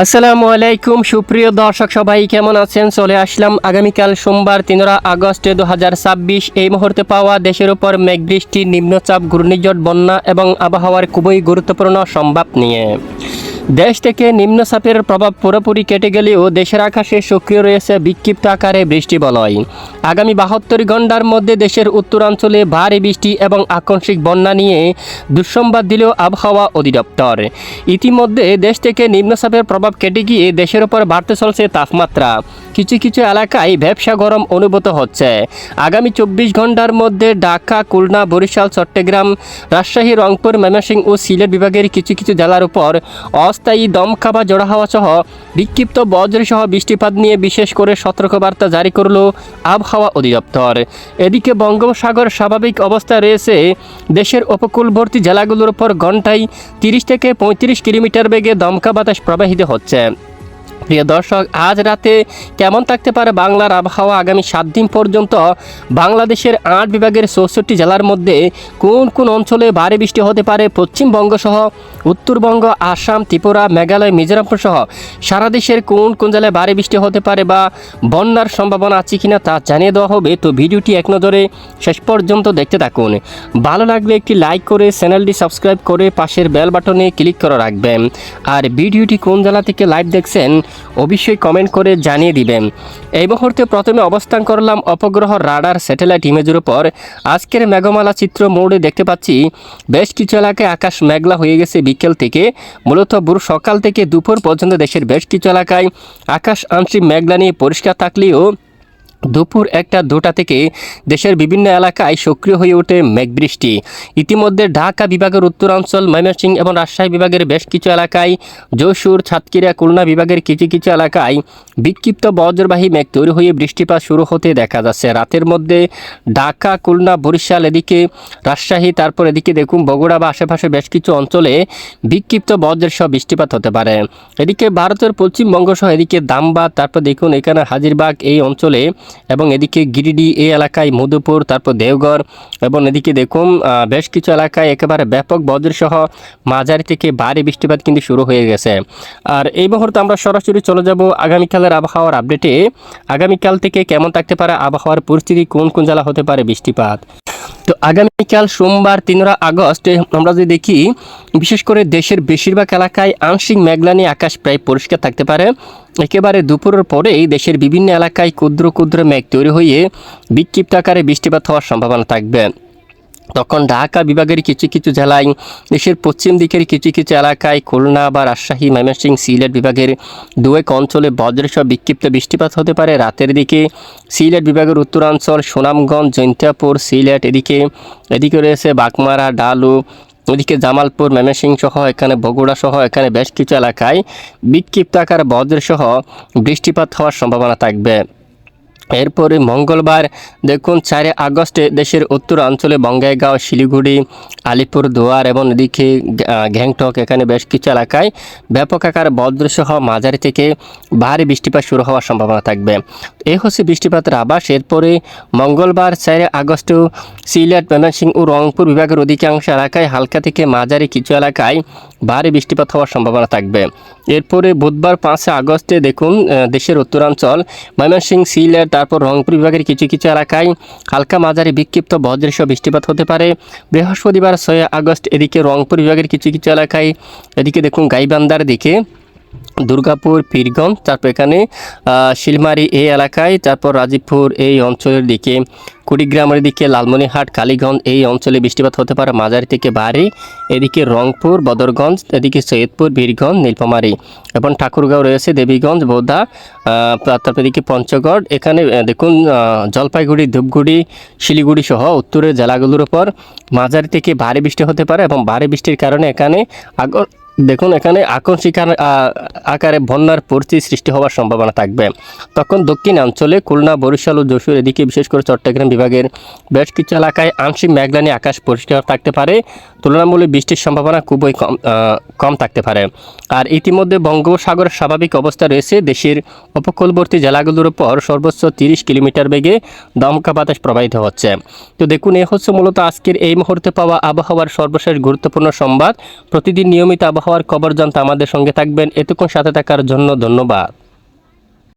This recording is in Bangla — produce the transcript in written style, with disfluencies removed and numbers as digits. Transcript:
আসসালামু আলাইকুম সুপ্রিয় দর্শক সবাই কেমন আছেন। চলে আসলাম আগামীকাল সোমবার 13 আগস্ট 2026 এই মুহূর্তে পাওয়া দেশের উপর মেঘবৃষ্টি, নিম্নচাপ, ঘূর্ণিঝড়, বন্যা এবং আবহাওয়ার খুবই গুরুত্বপূর্ণ সংবাদ নিয়ে। দেশ থেকে নিম্নচাপের প্রভাব পুরোপুরি কেটে গেলেও দেশের আকাশে সক্রিয় রয়েছে বিক্ষিপ্ত আকারে বৃষ্টি বলয়। আগামী 72 ঘন্টার মধ্যে দেশের উত্তরাঞ্চলে ভারী বৃষ্টি এবং আকস্মিক বন্যা নিয়ে দুঃসংবাদ দিল আবহাওয়া অধিদপ্তর। ইতিমধ্যে দেশ থেকে নিম্নচাপের প্রভাব কেটে গিয়ে দেশের ওপর বাড়তে চলছে তাপমাত্রা। কিছু কিছু এলাকায় ভ্যাপসা গরম অনুভূত হচ্ছে। আগামী 24 ঘন্টার মধ্যে ঢাকা, খুলনা, বরিশাল, চট্টগ্রাম, রাজশাহী, রংপুর, ময়মনসিংহ ও সিলেট বিভাগের কিছু কিছু জেলার উপর অস্থায়ী দমকা বা ঝোড়ো হাওয়া সহ বিক্ষিপ্ত বজ্রসহ বৃষ্টিপাত নিয়ে বিশেষ করে সতর্কবার্তা জারি করল আবহাওয়া অধিদপ্তর। এদিকে বঙ্গোপসাগর স্বাভাবিক অবস্থায় রয়েছে। দেশের উপকূলবর্তী জেলাগুলোর উপর ঘন্টায় 30 থেকে 35 কিলোমিটার বেগে দমকা বাতাস প্রবাহিত হচ্ছে। প্রিয় দর্শক, আজ রাতে কেমন থাকতে পারে বাংলার আবহাওয়া? আগামী 7 দিন পর্যন্ত বাংলাদেশের 8 বিভাগের 64 জেলার মধ্যে কোন কোন অঞ্চলে ভারী বৃষ্টি হতে পারে? পশ্চিমবঙ্গ সহ উত্তরবঙ্গ, আসাম, ত্রিপুরা, মেঘালয়, মিজোরাম সহ সারা দেশের কোন কোন জেলায় ভারী বৃষ্টি হতে পারে বা বন্যার সম্ভাবনা আছে কিনা তা জানিয়ে দেওয়া হবে। তো ভিডিওটি এক নজরে শেষ পর্যন্ত দেখতে থাকুন। ভালো লাগলে একটি লাইক করে চ্যানেলটি সাবস্ক্রাইব করে পাশের বেল বাটনে ক্লিক করে রাখবেন। আর ভিডিওটি কোন জেলা থেকে লাইভ দেখছেন অবশ্যই কমেন্ট করে জানিয়ে দিবেন। এই মুহূর্তে প্রথমে অবস্থান করলাম উপগ্রহ রাডার স্যাটেলাইট ইমেজের উপর। আজকের মেঘমালা চিত্র মোড়ে দেখতে পাচ্ছি বেশ কিছু এলাকায় আকাশ মেঘলা হয়ে গেছে বিকেল থেকে। মূলত ভোর সকাল থেকে দুপুর পর্যন্ত দেশের বেশ কিছু এলাকায় আকাশ আংশিক মেঘলা নিয়ে পরিষ্কার থাকলেও দুপুর 1টা-2টা থেকে দেশের বিভিন্ন এলাকায় সক্রিয় হয়ে ওঠে মেঘবৃষ্টি। ইতিমধ্যে ঢাকা বিভাগের উত্তরাঞ্চল, ময়মনসিংহ এবং রাজশাহী বিভাগের বেশ কিছু এলাকায়, যশোর, সাতক্ষীরা, খুলনা বিভাগের কিছু কিছু এলাকায় বিক্ষিপ্ত বজ্রবাহী মেঘ তৈরি হয়ে বৃষ্টিপাত শুরু হতে দেখা যাচ্ছে। রাতের মধ্যে ঢাকা, খুলনা, বরিশাল, এদিকে রাজশাহী, তারপর এদিকে দেখুন বগুড়া বা আশেপাশে বেশ কিছু অঞ্চলে বিক্ষিপ্ত বজ্রের সহ বৃষ্টিপাত হতে পারে। এদিকে ভারতের পশ্চিমবঙ্গ সহ এদিকে দামবাদ, তারপর দেখুন এখানে হাজিরবাগ এই অঞ্চলে এবং এদিকে গিরিডি এই এলাকায়, মধুপুর, তারপর দেওঘর এবং এদিকে দেখুন বেশ কিছু এলাকায় একেবারে ব্যাপক বজ্রসহ মাঝারি থেকে ভারী বৃষ্টিপাত কিন্তু শুরু হয়ে গেছে। আর এই মুহূর্তে আমরা সরাসরি চলে যাব আগামীকালের আবহাওয়ার আপডেটে। আগামীকাল থেকে কেমন থাকতে পারে আবহাওয়ার পরিস্থিতি, কোন কোন জেলা হতে পারে বৃষ্টিপাত। তো আগামীকাল সোমবার 13 আগস্ট আমরা যদি দেখি, বিশেষ করে দেশের বেশিরভাগ এলাকায় আংশিক মেঘলা নিয়ে আকাশ প্রায় পরিষ্কার থাকতে পারে। একেবারে দুপুরের পরেই দেশের বিভিন্ন এলাকায় ক্ষুদ্র ক্ষুদ্র মেঘ তৈরি হয়ে বিক্ষিপ্ত আকারে বৃষ্টিপাত হওয়ার সম্ভাবনা থাকবে। তখন ঢাকা বিভাগের কিছু কিছু জেলায়, দেশের পশ্চিম দিকের কিছু কিছু এলাকায়, খুলনা বা রাজশাহী, ময়মনসিংহ, সিলেট বিভাগের 2-1 অঞ্চলে বজ্রসহ বিক্ষিপ্ত বৃষ্টিপাত হতে পারে। রাতের দিকে সিলেট বিভাগের উত্তরাঞ্চল, সুনামগঞ্জ, জৈন্তাপুর, সিলেট, এদিকে রয়েছে বাগমারা, ডালু, ওদিকে জামালপুর, ময়মনসিংহ সহ এখানে বগুড়া সহ এখানে বেশ কিছু এলাকায় বিক্ষিপ্ত আকার বজ্রসহ বৃষ্টিপাত হওয়ার সম্ভাবনা থাকবে। এরপরে মঙ্গলবার দেখুন 4 আগস্টে দেশের উত্তরাঞ্চলে বঙ্গাইগাঁও, শিলিগুড়ি, আলিপুরদুয়ার এবং এদিকে গ্যাংটক এখানে বেশ কিছু এলাকায় ব্যাপক আকার বজ্রসহ মাঝারি থেকে ভারী বৃষ্টিপাত শুরু হওয়ার সম্ভাবনা থাকবে। এই হচ্ছে বৃষ্টিপাতের আভাস। এরপরে মঙ্গলবার 4 আগস্টেও সিলেট, ময়মনসিংহ ও রংপুর বিভাগের অধিকাংশ এলাকায় হালকা থেকে মাঝারি কিছু এলাকায় ভারী বৃষ্টিপাত হওয়ার সম্ভাবনা থাকবে। এরপরে বুধবার 5 আগস্টে দেখুন দেশের উত্তরাঞ্চল, ময়মনসিংহ, সিলেট, তারপর রংপুর বিভাগের কিছু কিছু এলাকায় হালকা মাঝারি বিক্ষিপ্ত বজ্রসহ বৃষ্টিপাত হতে পারে। বৃহস্পতিবার 6 আগস্ট এদিকে রংপুর বিভাগের কিছু কিছু এলাকায়, এদিকে দেখুন গাইবান্ধার দিকে, দুর্গাপুর, পীরগঞ্জ, তারপর এখানে শিলমারি এই এলাকায়, তারপর রাজীবপুর এই অঞ্চলের দিকে, কুড়িগ্রামের দিকে, লালমনিরহাট, কালীগঞ্জ এই অঞ্চলে বৃষ্টিপাত হতে পারে মাঝারি থেকে ভারী। এদিকে রংপুর, বদরগঞ্জ, এদিকে সৈয়দপুর, বীরগঞ্জ, নীলফামারী এবং ঠাকুরগাঁও রয়েছে, দেবীগঞ্জ, বোদা, তারপর এদিকে পঞ্চগড়, এখানে দেখুন জলপাইগুড়ি, ধূপগুড়ি, শিলিগুড়ি সহ উত্তরের জেলাগুলোর উপর মাঝারি থেকে ভারী বৃষ্টি হতে পারে এবং ভারী বৃষ্টির কারণে এখানে দেখুন এখানে আকস্মিক আকারে বন্যার পরিস্থিতি সৃষ্টি হওয়ার সম্ভাবনা থাকবে। তখন দক্ষিণাঞ্চলে খুলনা, বরিশাল ও যশোর, এদিকে বিশেষ করে চট্টগ্রাম বিভাগের বেশ কিছু এলাকায় আংশিক মেঘলা নিয়ে আকাশ পরিষ্কার থাকতে পারে। তুলনামূলক বৃষ্টির সম্ভাবনা খুবই কম থাকতে পারে। আর ইতিমধ্যে বঙ্গোপসাগরের স্বাভাবিক অবস্থা রয়েছে। দেশের উপকূলবর্তী জেলাগুলোর উপর সর্বোচ্চ 30 কিলোমিটার বেগে দমকা বাতাস প্রবাহিত হচ্ছে। তো দেখুন এ হচ্ছে মূলত আজকের এই মুহূর্তে পাওয়া আবহাওয়ার সর্বশেষ গুরুত্বপূর্ণ সংবাদ। প্রতিদিন নিয়মিত আবহাওয়া আবহাওয়ার খবর জানতে আমাদের সঙ্গে থাকবেন। এতক্ষণ সাথে থাকার জন্য ধন্যবাদ।